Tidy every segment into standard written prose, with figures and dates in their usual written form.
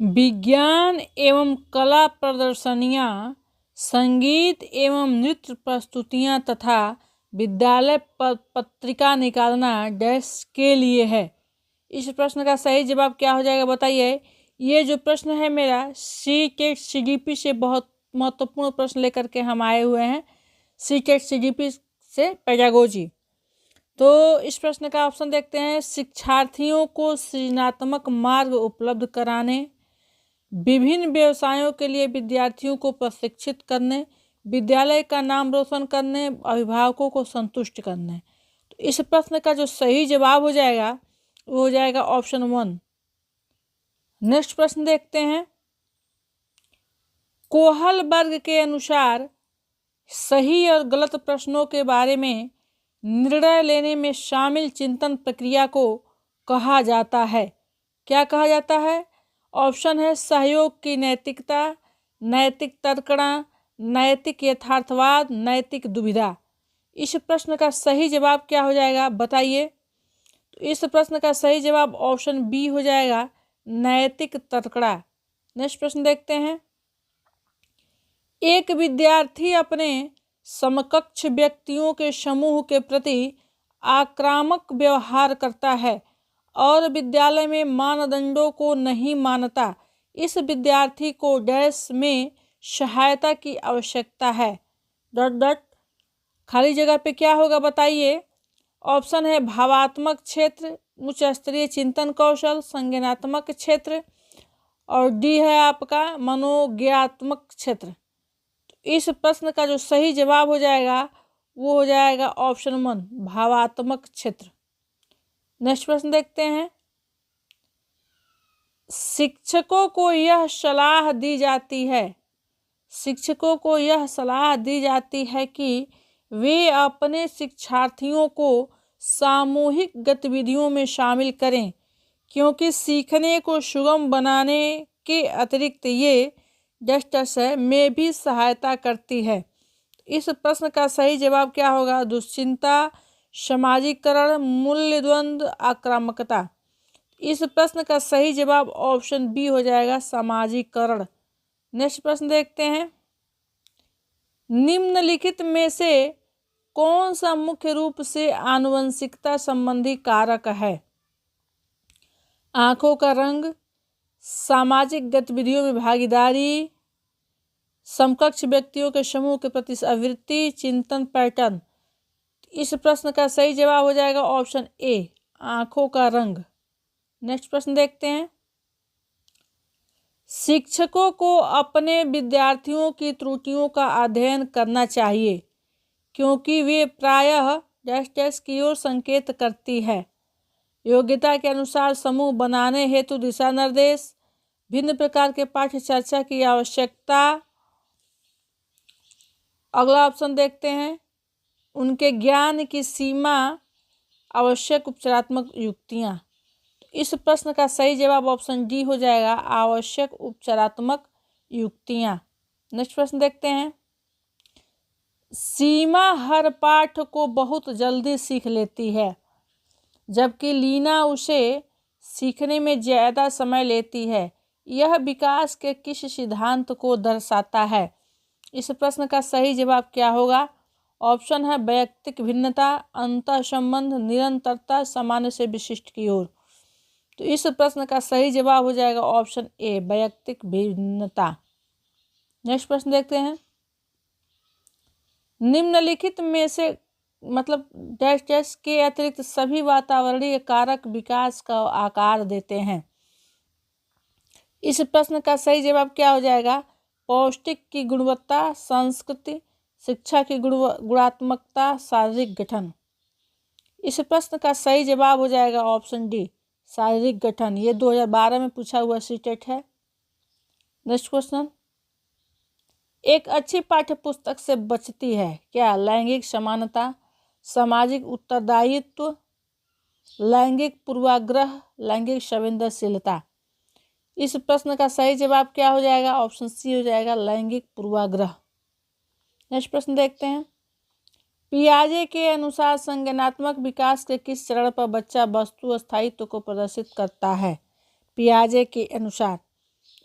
विज्ञान एवं कला प्रदर्शनियाँ, संगीत एवं नृत्य प्रस्तुतियाँ तथा विद्यालय पत्रिका निकालना डैश के लिए है। इस प्रश्न का सही जवाब क्या हो जाएगा बताइए। ये जो प्रश्न है मेरा सी-टेट CGP से बहुत महत्वपूर्ण प्रश्न लेकर के हम आए हुए हैं, सी-टेट CGP से पेडागोजी। तो इस प्रश्न का ऑप्शन देखते हैं। शिक्षार्थियों को सृजनात्मक मार्ग उपलब्ध कराने, विभिन्न व्यवसायों के लिए विद्यार्थियों को प्रशिक्षित करने, विद्यालय का नाम रोशन करने, अभिभावकों को संतुष्ट करने। तो इस प्रश्न का जो सही जवाब हो जाएगा वो हो जाएगा ऑप्शन 1। नेक्स्ट प्रश्न देखते हैं। कोहल वर्ग के अनुसार सही और गलत प्रश्नों के बारे में निर्णय लेने में शामिल चिंतन प्रक्रिया को कहा जाता है। क्या कहा जाता है? ऑप्शन है सहयोग की नैतिकता, नैतिक तर्कणा, नैतिक यथार्थवाद, नैतिक दुविधा। इस प्रश्न का सही जवाब क्या हो जाएगा बताइए। तो इस प्रश्न का सही जवाब ऑप्शन बी हो जाएगा, नैतिक तर्कणा। नेक्स्ट प्रश्न देखते हैं। एक विद्यार्थी अपने समकक्ष व्यक्तियों के समूह के प्रति आक्रामक व्यवहार करता है और विद्यालय में मानदंडों को नहीं मानता। इस विद्यार्थी को डैश में सहायता की आवश्यकता है। डॉट डॉट खाली जगह पे क्या होगा बताइए। ऑप्शन है भावात्मक क्षेत्र, उच्च स्तरीय चिंतन कौशल, संज्ञानात्मक क्षेत्र, और डी है आपका मनोज्ञात्मक क्षेत्र। इस प्रश्न का जो सही जवाब हो जाएगा वो हो जाएगा ऑप्शन 1, भावात्मक क्षेत्र। नेक्स्ट प्रश्न देखते हैं। शिक्षकों को यह सलाह दी जाती है कि वे अपने शिक्षार्थियों को सामूहिक गतिविधियों में शामिल करें, क्योंकि सीखने को सुगम बनाने के अतिरिक्त ये जस्टिस में भी सहायता करती है। इस प्रश्न का सही जवाब क्या होगा? दुश्चिंता, सामाजिकरण, मूल्य द्वंद्व, आक्रामकता। इस प्रश्न का सही जवाब ऑप्शन बी हो जाएगा, सामाजिकरण। नेक्स्ट प्रश्न देखते हैं। निम्नलिखित में से कौन सा मुख्य रूप से आनुवंशिकता संबंधी कारक है? आंखों का रंग, सामाजिक गतिविधियों में भागीदारी, समकक्ष व्यक्तियों के समूह के प्रति आवृत्ति, चिंतन पैटर्न। इस प्रश्न का सही जवाब हो जाएगा ऑप्शन ए, आंखों का रंग। नेक्स्ट प्रश्न देखते हैं। शिक्षकों को अपने विद्यार्थियों की त्रुटियों का अध्ययन करना चाहिए, क्योंकि वे प्रायः डैश की ओर संकेत करती है। योग्यता के अनुसार समूह बनाने हेतु दिशा निर्देश, भिन्न प्रकार के पाठ्य चर्चा की आवश्यकता। अगला ऑप्शन देखते हैं। उनके ज्ञान की सीमा, आवश्यक उपचारात्मक युक्तियाँ। इस प्रश्न का सही जवाब ऑप्शन डी हो जाएगा, आवश्यक उपचारात्मक युक्तियाँ। नेक्स्ट प्रश्न देखते हैं। सीमा हर पाठ को बहुत जल्दी सीख लेती है, जबकि लीना उसे सीखने में ज़्यादा समय लेती है। यह विकास के किस सिद्धांत को दर्शाता है? इस प्रश्न का सही जवाब क्या होगा? ऑप्शन है वैयक्तिक भिन्नता, अंतः संबंध, निरंतरता, सामान्य से विशिष्ट की ओर। तो इस प्रश्न का सही जवाब हो जाएगा ऑप्शन ए, वैयक्तिक भिन्नता। नेक्स्ट प्रश्न देखते हैं। निम्नलिखित में से मतलब डैश डैश के अतिरिक्त सभी वातावरणीय कारक विकास का आकार देते हैं। इस प्रश्न का सही जवाब क्या हो जाएगा? पौष्टिक की गुणवत्ता, संस्कृति, शिक्षा की गुणात्मकता, शारीरिक गठन। इस प्रश्न का सही जवाब हो जाएगा ऑप्शन डी, शारीरिक गठन। ये 2012 में पूछा हुआ सी-टेट है। Next question. एक अच्छी पाठ्य पुस्तक से बचती है क्या? लैंगिक समानता, सामाजिक उत्तरदायित्व, लैंगिक पूर्वाग्रह, लैंगिक संवेदनशीलता। इस प्रश्न का सही जवाब क्या हो जाएगा? ऑप्शन सी हो जाएगा, लैंगिक पूर्वाग्रह। नेक्स्ट प्रश्न देखते हैं। पियाजे के अनुसार संज्ञानात्मक विकास के किस चरण पर बच्चा वस्तु स्थायित्व को प्रदर्शित करता है? पियाजे के अनुसार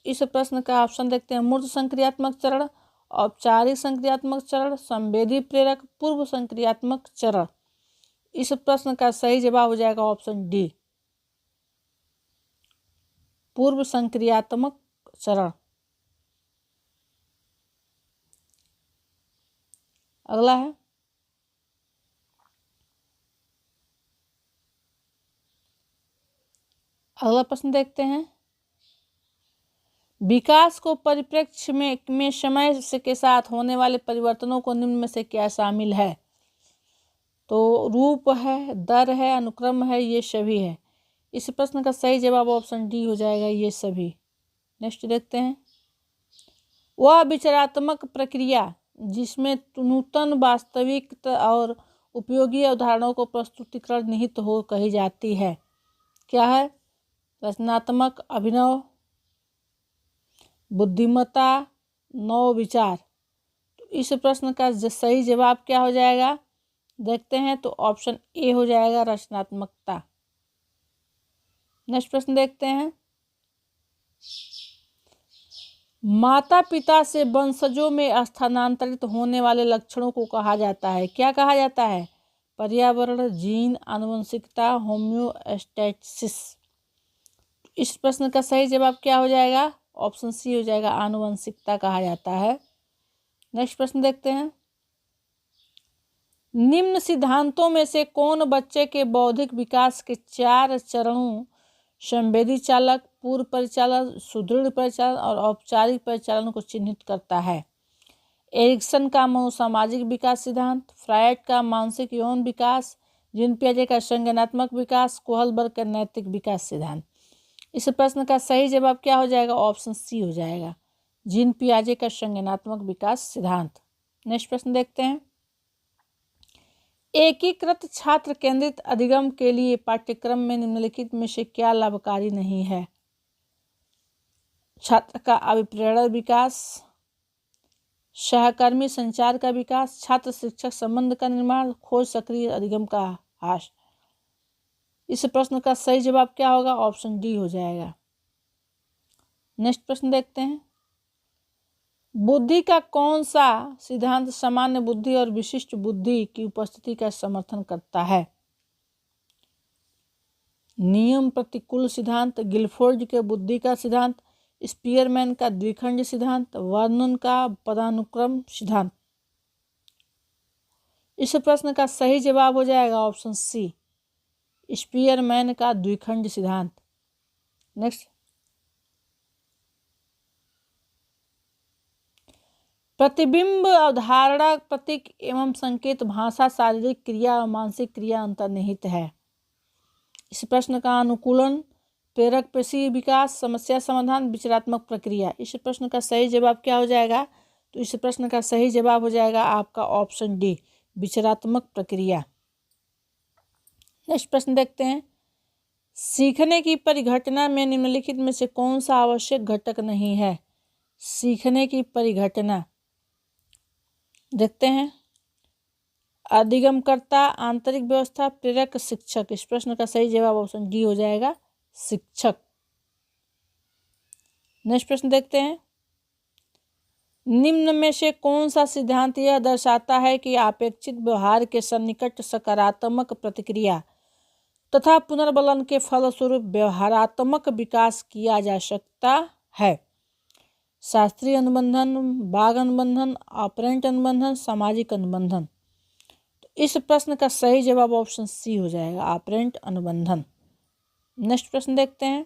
इस प्रश्न का ऑप्शन देखते हैं। मूर्त संक्रियात्मक चरण, औपचारिक संक्रियात्मक चरण, संवेदी प्रेरक, पूर्व संक्रियात्मक चरण। इस प्रश्न का सही जवाब हो जाएगा ऑप्शन डी, पूर्व संक्रियात्मक चरण। अगला है अगला प्रश्न देखते हैं। विकास को परिप्रेक्ष्य में समय से के साथ होने वाले परिवर्तनों को निम्न में से क्या शामिल है? तो रूप है, दर है, अनुक्रम है, ये सभी है। इस प्रश्न का सही जवाब ऑप्शन डी हो जाएगा, ये सभी। नेक्स्ट देखते हैं। वह विचारात्मक प्रक्रिया जिसमें नूतन वास्तविक और उपयोगी अवधारणाओं को प्रस्तुतिकरण निहित हो कही जाती है। क्या है? रचनात्मक अभिनव, बुद्धिमत्ता, नव विचार। तो इस प्रश्न का सही जवाब क्या हो जाएगा देखते हैं। तो ऑप्शन ए हो जाएगा, रचनात्मकता। नेक्स्ट प्रश्न देखते हैं। माता पिता से वंशजों में स्थानांतरित होने वाले लक्षणों को कहा जाता है। क्या कहा जाता है? पर्यावरण, जीन, आनुवंशिकता, होम्योस्टैसिस। इस प्रश्न का सही जवाब क्या हो जाएगा? ऑप्शन सी हो जाएगा, आनुवंशिकता कहा जाता है। नेक्स्ट प्रश्न देखते हैं। निम्न सिद्धांतों में से कौन बच्चे के बौद्धिक विकास के 4 चरणों संवेदी चालक, पूर्व परिचालन, सुदृढ़ परिचालन और औपचारिक परिचालन को चिन्हित करता है? एरिक्सन का मनोसामाजिक विकास सिद्धांत, फ्रायड का मानसिक यौन विकास, जीन पियाजे का संज्ञानात्मक विकास, कोहलबर्ग का नैतिक विकास सिद्धांत। इस प्रश्न का सही जवाब क्या हो जाएगा? ऑप्शन सी हो जाएगा, जीन पियाजे का संज्ञानात्मक विकास सिद्धांत। नेक्स्ट प्रश्न देखते हैं। एकीकृत छात्र केंद्रित अधिगम के लिए पाठ्यक्रम में निम्नलिखित में से क्या लाभकारी नहीं है? छात्र का अभिप्रेरण विकास, सहकर्मी संचार का विकास, छात्र शिक्षक संबंध का निर्माण, खोज सक्रिय अधिगम का ह्रास। इस प्रश्न का सही जवाब क्या होगा? ऑप्शन डी हो जाएगा। नेक्स्ट प्रश्न देखते हैं। बुद्धि का कौन सा सिद्धांत सामान्य बुद्धि और विशिष्ट बुद्धि की उपस्थिति का समर्थन करता है? नियम प्रतिकूल सिद्धांत, गिलफोर्ड के बुद्धि का सिद्धांत, स्पीयरमैन का द्विखंड सिद्धांत, वर्नन का पदानुक्रम सिद्धांत। इस प्रश्न का सही जवाब हो जाएगा ऑप्शन सी, स्पीयरमैन का द्विखंड सिद्धांत। नेक्स्ट। प्रतिबिंब अवधारणा, प्रतीक एवं संकेत, भाषा, शारीरिक क्रिया और मानसिक क्रिया अंतर्निहित है। इस प्रश्न का अनुकूलन, प्रेरक पेशी विकास, समस्या समाधान, विचारात्मक प्रक्रिया। इस प्रश्न का सही जवाब क्या हो जाएगा? तो इस प्रश्न का सही जवाब हो जाएगा आपका ऑप्शन डी, विचारात्मक प्रक्रिया। नेक्स्ट प्रश्न देखते हैं। सीखने की परिघटना में निम्नलिखित में से कौन सा आवश्यक घटक नहीं है? सीखने की परिघटना देखते हैं। अधिगमकर्ता, आंतरिक व्यवस्था, प्रेरक, शिक्षक। इस प्रश्न का सही जवाब ऑप्शन डी हो जाएगा, शिक्षक। नेक्स्ट प्रश्न देखते हैं। निम्न में से कौन सा सिद्धांत यह दर्शाता है कि अपेक्षित व्यवहार के सन्निकट सकारात्मक प्रतिक्रिया तथा पुनर्बलन के फलस्वरूप व्यवहारात्मक विकास किया जा सकता है? शास्त्रीय अनुबंधन, बाघ अनुबंधन, ऑपरेंट अनुबंधन, सामाजिक अनुबंधन। तो इस प्रश्न का सही जवाब ऑप्शन सी हो जाएगा, ऑपरेंट अनुबंधन। नेक्स्ट प्रश्न देखते हैं।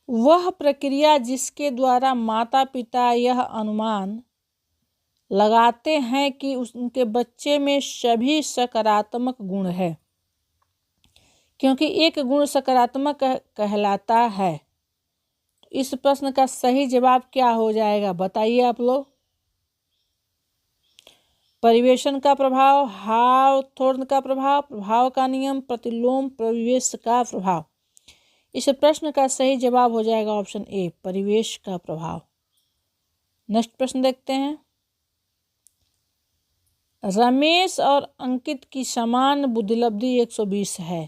वह प्रक्रिया जिसके द्वारा माता पिता यह अनुमान लगाते हैं कि उनके बच्चे में सभी सकारात्मक गुण है, क्योंकि एक गुण सकारात्मक कहलाता है। इस प्रश्न का सही जवाब क्या हो जाएगा बताइए आप लोग? परिवेशन का प्रभाव, हावथोर्न का प्रभाव, प्रभाव का नियम, प्रतिलोम, परिवेश का प्रभाव। इस प्रश्न का सही जवाब हो जाएगा ऑप्शन ए, परिवेश का प्रभाव। नेक्स्ट प्रश्न देखते हैं। रमेश और अंकित की समान बुद्धिलब्धि 120 है।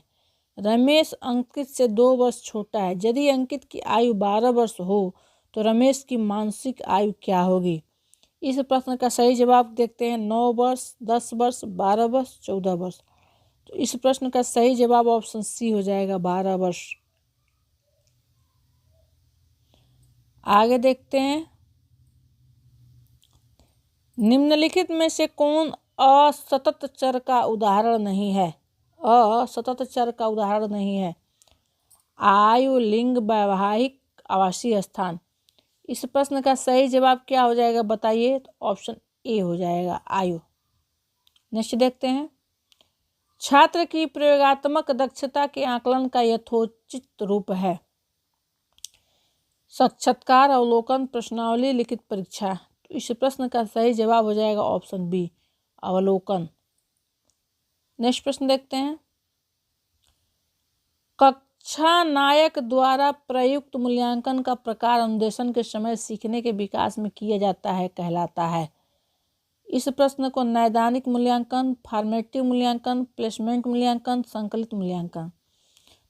रमेश अंकित से 2 वर्ष छोटा है। यदि अंकित की आयु 12 वर्ष हो तो रमेश की मानसिक आयु क्या होगी? इस प्रश्न का सही जवाब देखते हैं। 9 वर्ष, 10 वर्ष, 12 वर्ष, 14 वर्ष। तो इस प्रश्न का सही जवाब ऑप्शन सी हो जाएगा, 12 वर्ष। आगे देखते हैं, निम्नलिखित में से कौन असतत चर का उदाहरण नहीं है? असतत चर का उदाहरण नहीं है। आयु, लिंग, वैवाहिक, आवासीय स्थान। इस प्रश्न का सही जवाब क्या हो जाएगा बताइए? तो ऑप्शन ए हो जाएगा, आयु। नेक्स्ट देखते हैं, छात्र की प्रयोगात्मक दक्षता के आकलन का यथोचित रूप है। साक्षात्कार, अवलोकन, प्रश्नावली, लिखित परीक्षा। तो इस प्रश्न का सही जवाब हो जाएगा ऑप्शन बी, अवलोकन। नेक्स्ट प्रश्न देखते हैं, कक्षा नायक द्वारा प्रयुक्त मूल्यांकन का प्रकार अनुदेशन के समय सीखने के विकास में किया जाता है कहलाता है। इस प्रश्न को नैदानिक मूल्यांकन, फॉर्मेटिव मूल्यांकन, प्लेसमेंट मूल्यांकन, संकलित मूल्यांकन।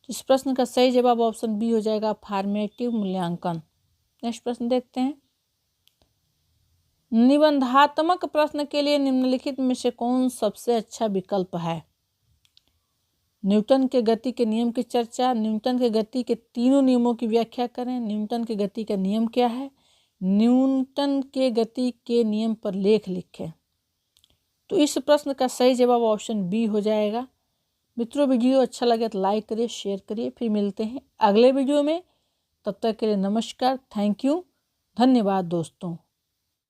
इस प्रश्न का सही जवाब ऑप्शन बी हो जाएगा, फॉर्मेटिव मूल्यांकन। नेक्स्ट प्रश्न देखते हैं, निबंधात्मक प्रश्न के लिए निम्नलिखित में से कौन सबसे अच्छा विकल्प है? न्यूटन के गति के नियम की चर्चा, न्यूटन के गति के तीनों नियमों की व्याख्या करें, न्यूटन के गति का नियम क्या है, न्यूटन के गति के नियम पर लेख लिखें। तो इस प्रश्न का सही जवाब ऑप्शन बी हो जाएगा। मित्रों, वीडियो अच्छा लगे तो लाइक करिए, शेयर करिए। फिर मिलते हैं अगले वीडियो में। तब तक के लिए नमस्कार, थैंक यू, धन्यवाद दोस्तों।